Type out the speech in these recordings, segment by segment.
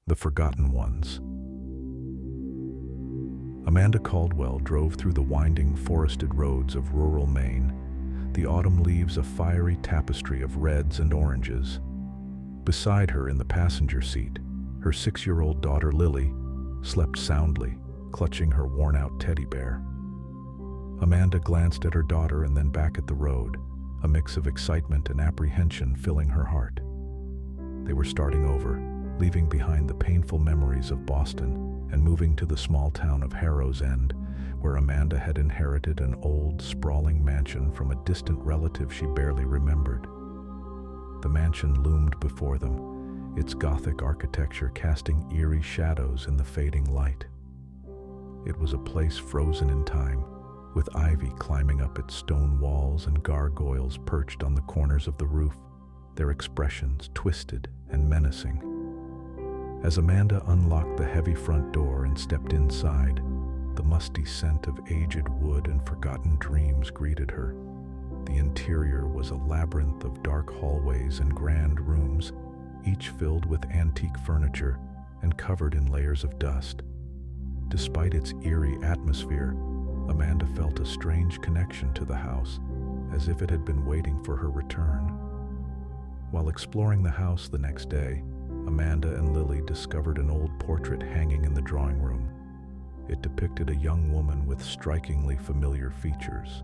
The Forgotten Ones. Amanda Caldwell drove through the winding forested roads of rural Maine, the autumn leaves a fiery tapestry of reds and oranges. Beside her in the passenger seat, her 6-year-old daughter Lily slept soundly, clutching her worn-out teddy bear. Amanda glanced at her daughter and then back at the road, a mix of excitement and apprehension filling her heart. They were starting over, leaving behind the painful memories of Boston and moving to the small town of Harrow's End, where Amanda had inherited an old, sprawling mansion from a distant relative she barely remembered. The mansion loomed before them, its Gothic architecture casting eerie shadows in the fading light. It was a place frozen in time, with ivy climbing up its stone walls and gargoyles perched on the corners of the roof, their expressions twisted and menacing. As Amanda unlocked the heavy front door and stepped inside, the musty scent of aged wood and forgotten dreams greeted her. The interior was a labyrinth of dark hallways and grand rooms, each filled with antique furniture and covered in layers of dust. Despite its eerie atmosphere, Amanda felt a strange connection to the house, as if it had been waiting for her return. While exploring the house the next day, Amanda and Lily discovered an old portrait hanging in the drawing room. It depicted a young woman with strikingly familiar features.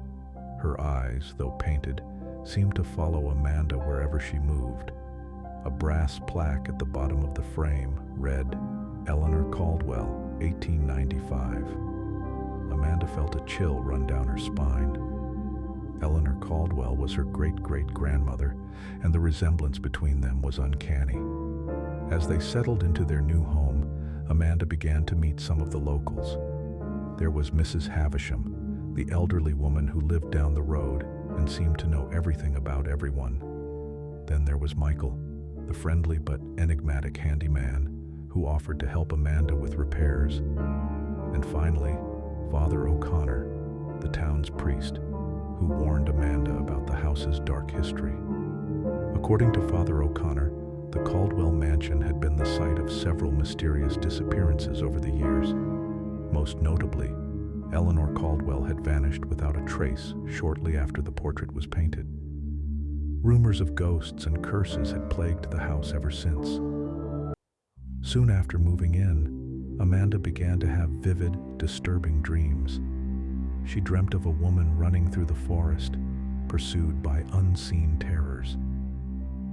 Her eyes, though painted, seemed to follow Amanda wherever she moved. A brass plaque at the bottom of the frame read, "Eleanor Caldwell, 1895. Amanda felt a chill run down her spine. Eleanor Caldwell was her great-great-grandmother, and the resemblance between them was uncanny. As they settled into their new home, Amanda began to meet some of the locals. There was Mrs. Havisham, the elderly woman who lived down the road and seemed to know everything about everyone. Then there was Michael, the friendly but enigmatic handyman who offered to help Amanda with repairs. And finally, Father O'Connor, the town's priest, who warned Amanda about the house's dark history. According to Father O'Connor, the Caldwell mansion had been the site of several mysterious disappearances over the years. Most notably, Eleanor Caldwell had vanished without a trace shortly after the portrait was painted. Rumors of ghosts and curses had plagued the house ever since. Soon after moving in, Amanda began to have vivid, disturbing dreams. She dreamt of a woman running through the forest, pursued by unseen terrors.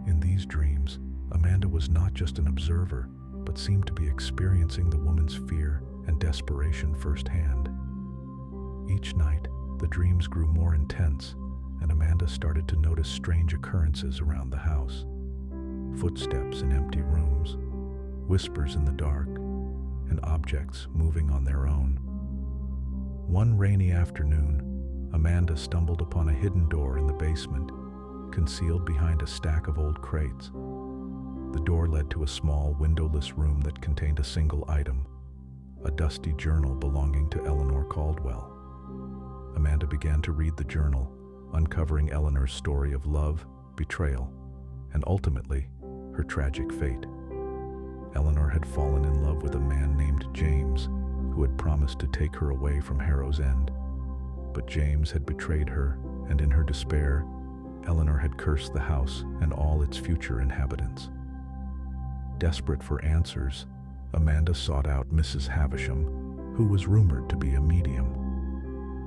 In these dreams, Amanda was not just an observer, but seemed to be experiencing the woman's fear and desperation firsthand. Each night, the dreams grew more intense, and Amanda started to notice strange occurrences around the house. Footsteps in empty rooms, whispers in the dark, and objects moving on their own. One rainy afternoon, Amanda stumbled upon a hidden door in the basement, concealed behind a stack of old crates. The door led to a small, windowless room that contained a single item, a dusty journal belonging to Eleanor Caldwell. Amanda began to read the journal, uncovering Eleanor's story of love, betrayal, and ultimately, her tragic fate. Eleanor had fallen in love with a man named James, who had promised to take her away from Harrow's End. But James had betrayed her, and in her despair, Eleanor had cursed the house and all its future inhabitants. Desperate for answers, Amanda sought out Mrs. Havisham, who was rumored to be a medium.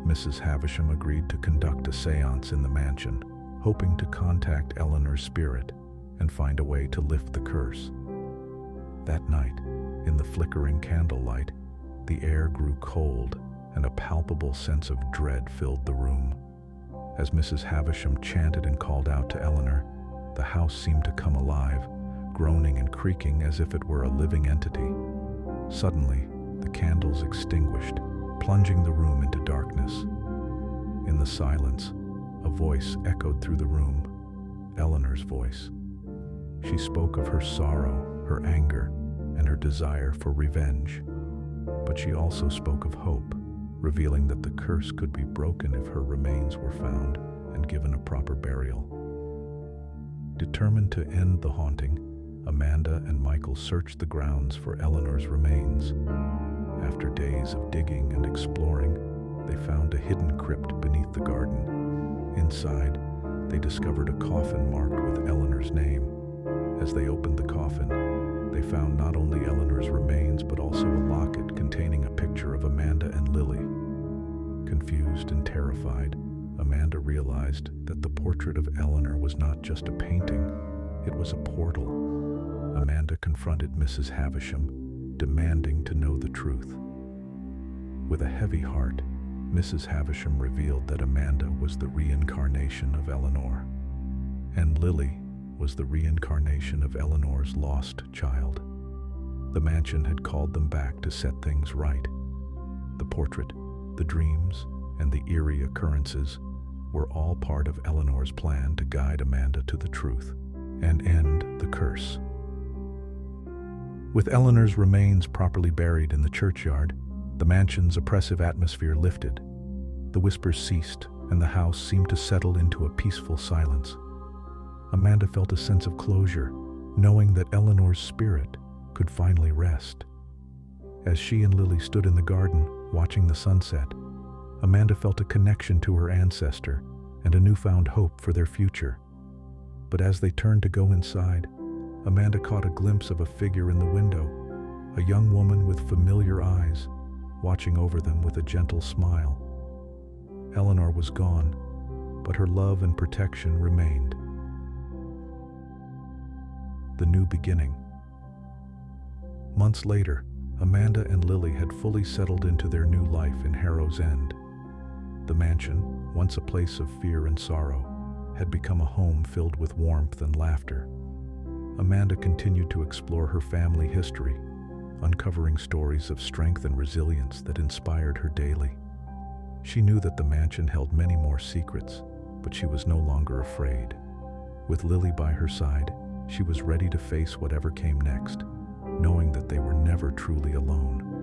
Mrs. Havisham agreed to conduct a seance in the mansion, hoping to contact Eleanor's spirit and find a way to lift the curse. That night, in the flickering candlelight, the air grew cold and a palpable sense of dread filled the room. As Mrs. Havisham chanted and called out to Eleanor, the house seemed to come alive, groaning and creaking as if it were a living entity. Suddenly, the candles extinguished, plunging the room into darkness. In the silence, a voice echoed through the room, Eleanor's voice. She spoke of her sorrow, her anger, and her desire for revenge. But she also spoke of hope, revealing that the curse could be broken if her remains were found and given a proper burial. Determined to end the haunting, Amanda and Michael searched the grounds for Eleanor's remains. After days of digging and exploring, they found a hidden crypt beneath the garden. Inside, they discovered a coffin marked with Eleanor's name. As they opened the coffin, they found not only Eleanor's remains but also a locket containing a picture of Amanda and Lily. Confused and terrified, Amanda realized that the portrait of Eleanor was not just a painting, it was a portal. Amanda confronted Mrs. Havisham, demanding to know the truth. With a heavy heart, Mrs. Havisham revealed that Amanda was the reincarnation of Eleanor, and Lily was the reincarnation of Eleanor's lost child. The mansion had called them back to set things right. The portrait, the dreams, and the eerie occurrences were all part of Eleanor's plan to guide Amanda to the truth and end the curse. With Eleanor's remains properly buried in the churchyard, the mansion's oppressive atmosphere lifted. The whispers ceased, and the house seemed to settle into a peaceful silence. Amanda felt a sense of closure, knowing that Eleanor's spirit could finally rest. As she and Lily stood in the garden, watching the sunset, Amanda felt a connection to her ancestor and a newfound hope for their future. But as they turned to go inside, Amanda caught a glimpse of a figure in the window, a young woman with familiar eyes, watching over them with a gentle smile. Eleanor was gone, but her love and protection remained. The new beginning. Months later, Amanda and Lily had fully settled into their new life in Harrow's End. The mansion, once a place of fear and sorrow, had become a home filled with warmth and laughter. Amanda continued to explore her family history, uncovering stories of strength and resilience that inspired her daily. She knew that the mansion held many more secrets, but she was no longer afraid. With Lily by her side, she was ready to face whatever came next, knowing that they were never truly alone.